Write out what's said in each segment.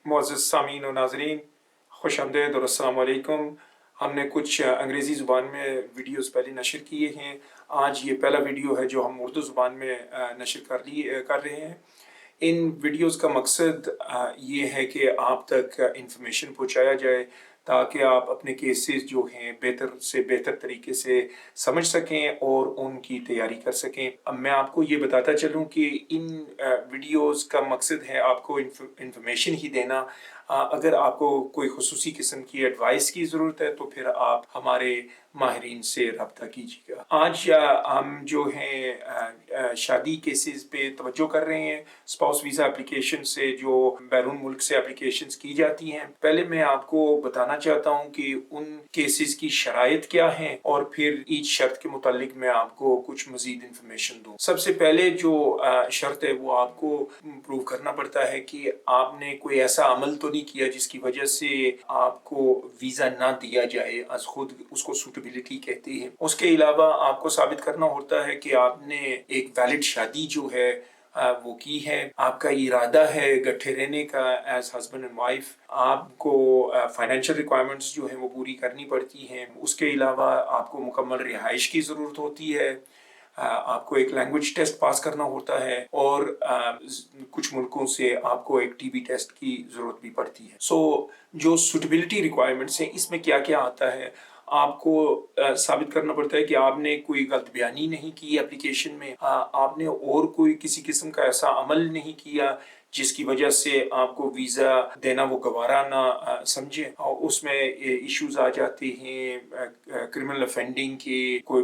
मुअज़्ज़ज़ सामीन और नाज़रीन, खुश आमदीद और अस्सलाम वालेकुम। हमने कुछ अंग्रेज़ी ज़ुबान में वीडियोस पहले नशर किए हैं। आज ये पहला वीडियो है जो हम उर्दू ज़ुबान में नशर कर रहे हैं। इन वीडियोस का मकसद ये है कि आप तक इंफॉर्मेशन पहुँचाया जाए ताकि आप अपने केसेस जो हैं बेहतर से बेहतर तरीके से समझ सकें और उनकी तैयारी कर सकें। अब मैं आपको ये बताता चलूँ कि इन वीडियोस का मकसद है आपको इंफॉर्मेशन ही देना। अगर आपको कोई खुसूसी किस्म की एडवाइस की ज़रूरत है तो फिर आप हमारे माहिरीन से रब्ता कीजिएगा। आज हम जो हैं शादी केसेस पे तवज्जो कर रहे हैं। स्पाउस वीज़ा एप्लीकेशन से जो बैरून मुल्क से एप्लीकेशंस की जाती हैं, पहले मैं आपको बताना चाहता हूँ कि उन केसेस की शराइत क्या हैं और फिर ईच शर्त के मुतालिक मैं आपको कुछ मज़ीद इंफॉर्मेशन दूँ। सबसे पहले जो शर्त है वो आपको प्रूव करना पड़ता है कि आपने कोई ऐसा अमल तो नहीं किया जिसकी वजह से आपको वीज़ा ना दिया जाए, अज खुद उसको सूटेबिलिटी कहते हैं। उसके अलावा आपको साबित करना होता है कि आपने एक वैलिड शादी जो है वो की है, आपका इरादा है इकट्ठे रहने का एज हस्बैंड एंड वाइफ। आपको फाइनेंशियल रिक्वायरमेंट्स जो है वो पूरी करनी पड़ती हैं। उसके अलावा आपको मुकम्मल रिहाइश की ज़रूरत होती है। आपको एक लैंग्वेज टेस्ट पास करना होता है और कुछ मुल्कों से आपको एक टीबी टेस्ट की ज़रूरत भी पड़ती है। जो सुटेबिलिटी रिक्वायरमेंट्स हैं इसमें क्या क्या आता है, आपको साबित करना पड़ता है कि आपने कोई गलत बयानी नहीं की एप्लीकेशन में, आपने और कोई किसी किस्म का ऐसा अमल नहीं किया जिसकी वजह से आपको वीज़ा देना वो गवारा ना समझे। और उसमें इश्यूज आ जाते हैं क्रिमिनल ऑफेंडिंग के, कोई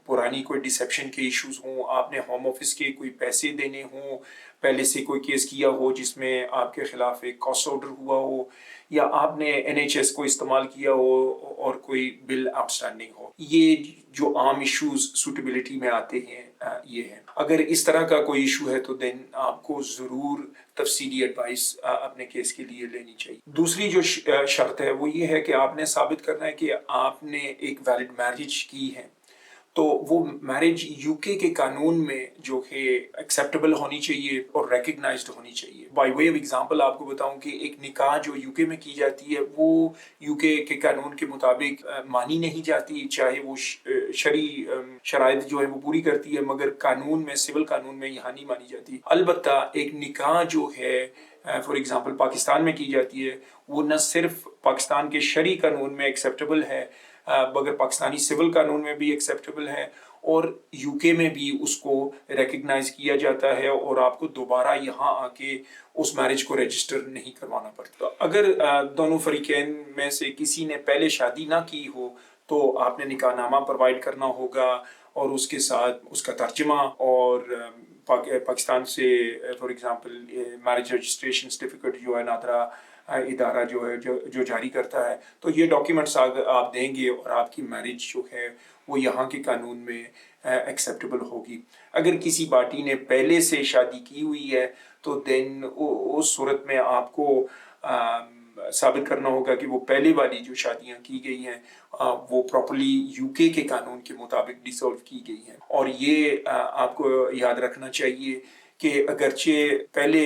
पुरानी कोई डिसेप्शन के इश्यूज हों, आपने होम ऑफिस के कोई पैसे देने हों, पहले से कोई केस किया हो जिसमें आपके खिलाफ एक कॉस्ट ऑर्डर हुआ हो, या आपने एनएचएस को इस्तेमाल किया हो और कोई बिल आउटस्टैंडिंग हो। ये जो आम इश्यूज सूटेबिलिटी में आते हैं ये हैं। अगर इस तरह का कोई इशू है तो देन आपको ज़रूर तफसीली एडवाइस अपने केस के लिए लेनी चाहिए। दूसरी जो शर्त है वो ये है कि आपने साबित करना है कि आपने एक वैलिड मैरिज की है, तो वो मैरिज यूके के कानून में जो है एक्सेप्टेबल होनी चाहिए और रिकग्नाइज्ड होनी चाहिए। बाय वे ऑफ एग्जांपल आपको बताऊं कि एक निकाह जो यूके में की जाती है वो यूके के कानून के मुताबिक मानी नहीं जाती, चाहे वो शरी शराइत जो है वो पूरी करती है, मगर कानून में, सिविल कानून में यहाँ नहीं मानी जाती। अलबत्ता एक निकाह जो है फॉर एग्जांपल पाकिस्तान में की जाती है, वो न सिर्फ पाकिस्तान के शरी कानून में एक्सेप्टेबल है मगर पाकिस्तानी सिविल कानून में भी एक्सेप्टेबल है और यूके में भी उसको रिकग्नाइज किया जाता है और आपको दोबारा यहाँ आके उस मैरिज को रजिस्टर नहीं करवाना पड़ता। अगर दोनों फरीकैन में से किसी ने पहले शादी ना की हो तो आपने निकाहनामा प्रोवाइड करना होगा और उसके साथ उसका तर्जुमा और पाकिस्तान से for example marriage registration certificate जो है नादरा इदारा जो है जो जारी करता है, तो ये डॉक्यूमेंट्स आप देंगे और आपकी मैरिज जो है वो यहाँ के कानून में एक्सेप्टेबल होगी। अगर किसी पार्टी ने पहले से शादी की हुई है तो देन उस सूरत में आपको साबित करना होगा कि वो पहले वाली जो शादियाँ की गई हैं वो प्रॉपर्ली यूके के कानून के मुताबिक डिसॉल्व की गई हैं। और ये आपको याद रखना चाहिए कि अगरचे पहले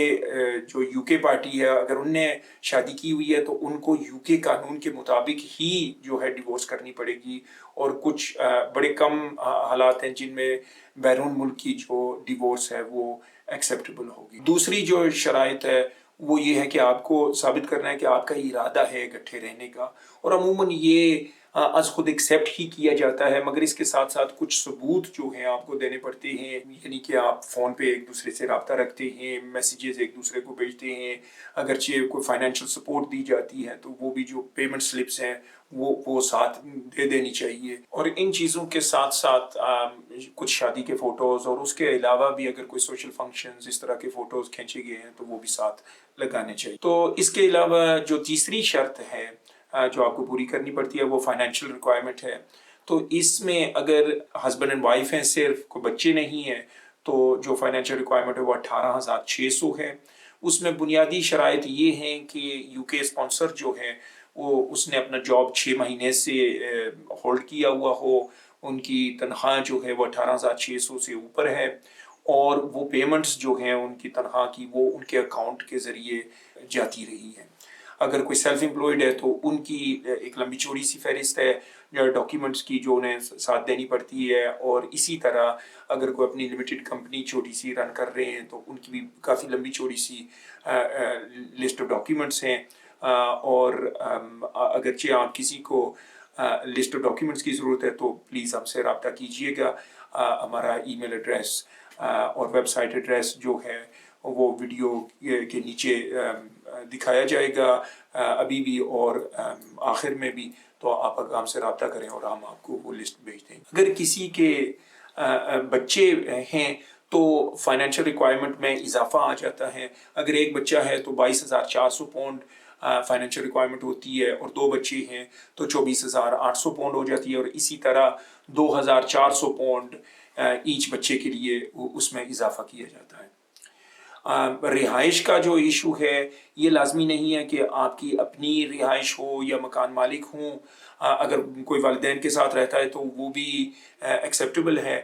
जो यूके पार्टी है अगर उनने शादी की हुई है तो उनको यूके कानून के मुताबिक ही जो है डिवोर्स करनी पड़ेगी, और कुछ बड़े कम हालात हैं जिनमें बैरून मुल्क की जो डिवोर्स है वो एक्सेप्टेबल होगी। दूसरी जो शराइत है वो ये है कि आपको साबित करना है कि आपका इरादा है इकट्ठे रहने का, और अमूमन ये आज खुद एक्सेप्ट ही किया जाता है, मगर इसके साथ साथ कुछ सबूत जो हैं आपको देने पड़ते हैं। यानी कि आप फ़ोन पे एक दूसरे से रब्ता रखते हैं, मैसेजेस एक दूसरे को भेजते हैं, अगरचे कोई फाइनेंशियल सपोर्ट दी जाती है तो वो भी जो पेमेंट स्लिप्स हैं वो साथ दे देनी चाहिए। और इन चीज़ों के साथ साथ कुछ शादी के फ़ोटोज़ और उसके अलावा भी अगर कोई सोशल फंक्शंस इस तरह के फ़ोटोज़ खींचे गए हैं तो वो भी साथ लगाने चाहिए। तो इसके अलावा जो तीसरी शर्त है जो आपको पूरी करनी पड़ती है वो फाइनेंशियल रिक्वायरमेंट है। तो इसमें अगर हस्बैंड एंड वाइफ हैं, सिर्फ कोई बच्चे नहीं हैं, तो जो फाइनेंशियल रिक्वायरमेंट है वो 18,600 है। उसमें बुनियादी शराइत ये हैं कि यूके स्पॉन्सर जो है वो उसने अपना जॉब 6 महीने से होल्ड किया हुआ हो, उनकी तनख्वाह जो है वो 18,600 से ऊपर है, اور وہ پیمنٹس جو ہیں ان کی تنخواہ کی وہ ان کے اکاؤنٹ کے ذریعے جاتی رہی ہیں۔ اگر کوئی سیلف امپلائڈ ہے تو ان کی ایک لمبی چوڑی سی فہرست ہے ڈاکیومنٹس کی جو انہیں ساتھ دینی پڑتی ہے، اور اسی طرح اگر کوئی اپنی لمیٹڈ کمپنی چھوٹی سی رن کر رہے ہیں تو ان کی بھی کافی لمبی چوڑی سی لسٹ آف ڈاکیومنٹس ہیں، اور اگرچہ آپ کسی کو لسٹ آف ڈاکیومنٹس کی ضرورت ہے تو پلیز ہم سے رابطہ کیجیے گا۔ ہمارا ای میل ایڈریس اور ویب سائٹ ایڈریس جو ہے وہ ویڈیو کے نیچے دکھایا جائے گا ابھی بھی اور آخر میں بھی، تو آپ ہم سے رابطہ کریں اور ہم آپ کو وہ لسٹ بھیج دیں گے۔ اگر کسی کے بچے ہیں تو فائنینشیل ریکوائرمنٹ میں اضافہ آ جاتا ہے۔ اگر ایک بچہ ہے تو 22,400 پاؤنڈ فائنینشیل ریکوائرمنٹ ہوتی ہے، اور 2 بچے ہیں تو 24,800 پاؤنڈ ہو جاتی ہے، اور اسی طرح 2,400 پاؤنڈ ایچ بچے کے لیے اس میں اضافہ کیا جاتا ہے۔ رہائش کا جو ایشو ہے یہ لازمی نہیں ہے کہ آپ کی اپنی رہائش ہو یا مکان مالک ہوں۔ اگر کوئی والدین کے ساتھ رہتا ہے تو وہ بھی ایکسیپٹیبل ہے،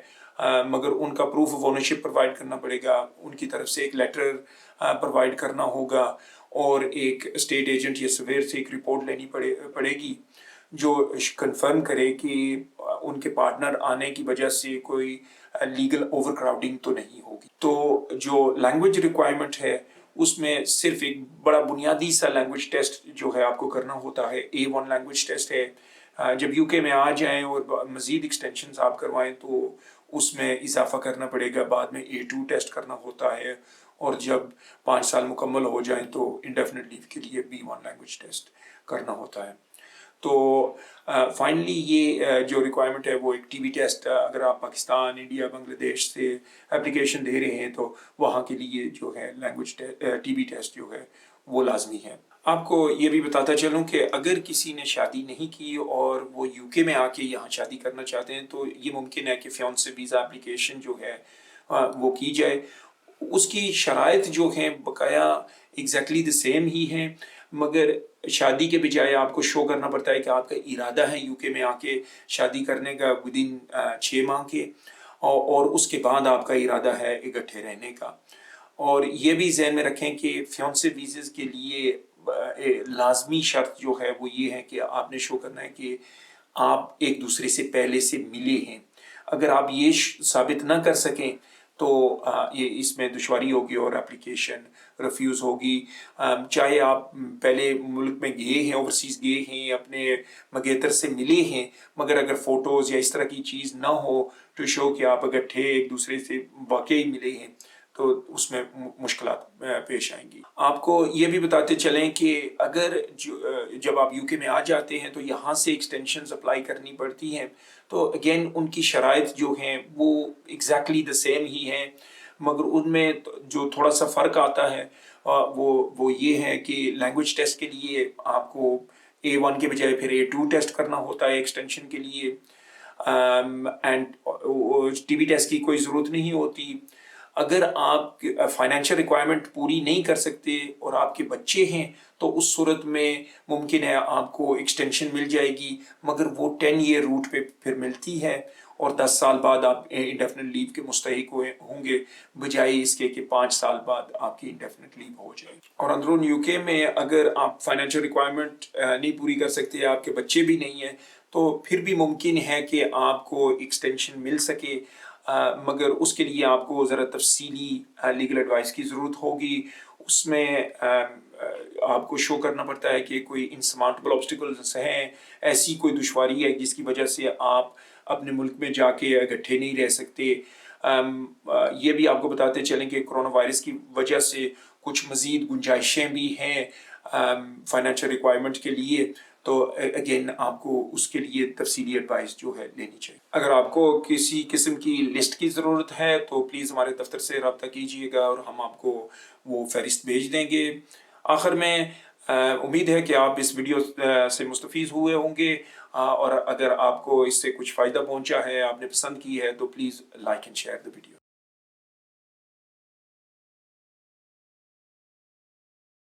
مگر ان کا پروف آف اونرشپ پرووائڈ کرنا پڑے گا، ان کی طرف سے ایک لیٹر پرووائڈ کرنا ہوگا، اور ایک اسٹیٹ ایجنٹ یا سرویئر سے ایک رپورٹ لینی پڑے گی جو کنفرم کرے کہ ان کے پارٹنر آنے کی وجہ سے کوئی لیگل اوور کراؤڈنگ تو نہیں ہوگی۔ تو جو لینگویج ریکوائرمنٹ ہے اس میں صرف ایک بڑا بنیادی سا لینگویج ٹیسٹ جو ہے آپ کو کرنا ہوتا ہے، A1 لینگویج ٹیسٹ ہے۔ جب UK میں آ جائیں اور مزید ایکسٹینشنز آپ کروائیں تو اس میں اضافہ کرنا پڑے گا، بعد میں A2 ٹیسٹ کرنا ہوتا ہے، اور جب 5 سال مکمل ہو جائیں تو انڈیفینٹ لیو کے لیے B1 لینگویج ٹیسٹ کرنا ہوتا ہے۔ تو فائنلی یہ جو ریکوائرمنٹ ہے وہ ایک ٹی بی ٹیسٹ، اگر آپ پاکستان، انڈیا، بنگلہ دیش سے اپلیکیشن دے رہے ہیں تو وہاں کے لیے جو ہے لینگویج ٹی بی ٹیسٹ جو ہے وہ لازمی ہے۔ آپ کو یہ بھی بتاتا چلوں کہ اگر کسی نے شادی نہیں کی اور وہ UK میں آ کے یہاں شادی کرنا چاہتے ہیں تو یہ ممکن ہے کہ فیونسے ویزا اپلیکیشن جو ہے وہ کی جائے۔ اس کی شرائط جو ہیں بقایا ایگزیکٹلی دا سیم ہی ہیں، مگر شادی کے بجائے آپ کو شو کرنا پڑتا ہے کہ آپ کا ارادہ ہے UK میں آ کے شادی کرنے کا ودن 6 ماہ کے، اور اس کے بعد آپ کا ارادہ ہے اکٹھے رہنے کا۔ اور یہ بھی ذہن میں رکھیں کہ فیونسے ویزز کے لیے لازمی شرط جو ہے وہ یہ ہے کہ آپ نے شو کرنا ہے کہ آپ ایک دوسرے سے پہلے سے ملے ہیں۔ اگر آپ یہ ثابت نہ کر سکیں تو یہ اس میں دشواری ہوگی اور اپلیکیشن ریفیوز ہوگی۔ چاہے آپ پہلے ملک میں گئے ہیں، اوورسیز گئے ہیں، اپنے مگیتر سے ملے ہیں، مگر اگر فوٹوز یا اس طرح کی چیز نہ ہو ٹو شو کہ آپ اگر تھے ایک دوسرے سے واقعی ملے ہیں تو اس میں مشکلات پیش آئیں گی۔ آپ کو یہ بھی بتاتے چلیں کہ اگر جب آپ UK میں آ جاتے ہیں تو یہاں سے ایکسٹینشنز اپلائی کرنی پڑتی ہیں، تو اگین ان کی شرائط جو ہیں وہ ایگزیکٹلی دا سیم ہی ہیں، مگر ان میں جو تھوڑا سا فرق آتا ہے وہ یہ ہے کہ لینگویج ٹیسٹ کے لیے آپ کو A1 کے بجائے پھر A2 ٹیسٹ کرنا ہوتا ہے ایکسٹینشن کے لیے، اینڈ ٹی بی ٹیسٹ کی کوئی ضرورت نہیں ہوتی۔ اگر آپ فائنینشیل ریکوائرمنٹ پوری نہیں کر سکتے اور آپ کے بچے ہیں تو اس صورت میں ممکن ہے آپ کو ایکسٹینشن مل جائے گی، مگر وہ 10 ایئر روٹ پہ پھر ملتی ہے، اور 10 سال بعد آپ انڈیفینٹ لیو کے مستحق ہوں گے، بجائے اس کے کہ 5 سال بعد آپ کی انڈیفینٹ لیو ہو جائے گی۔ اور اندرون UK میں اگر آپ فائنینشیل ریکوائرمنٹ نہیں پوری کر سکتے، آپ کے بچے بھی نہیں ہیں، تو پھر بھی ممکن ہے کہ آپ کو ایکسٹینشن مل سکے، مگر اس کے لیے آپ کو ذرا تفصیلی لیگل ایڈوائس کی ضرورت ہوگی۔ اس میں آپ کو شو کرنا پڑتا ہے کہ کوئی انسمارٹبل آبسٹیکلز ہیں، ایسی کوئی دشواری ہے جس کی وجہ سے آپ اپنے ملک میں جا کے اکٹھے نہیں رہ سکتے۔ یہ بھی آپ کو بتاتے چلیں کہ کرونا وائرس کی وجہ سے کچھ مزید گنجائشیں بھی ہیں فائنینشیل ریکوائرمنٹ کے لیے، تو اگین آپ کو اس کے لیے تفصیلی ایڈوائس جو ہے لینی چاہیے۔ اگر آپ کو کسی قسم کی لسٹ کی ضرورت ہے تو پلیز ہمارے دفتر سے رابطہ کیجیے گا اور ہم آپ کو وہ فہرست بھیج دیں گے۔ آخر میں امید ہے کہ آپ اس ویڈیو سے مستفید ہوئے ہوں گے، اور اگر آپ کو اس سے کچھ فائدہ پہنچا ہے، آپ نے پسند کی ہے، تو please like and share the video.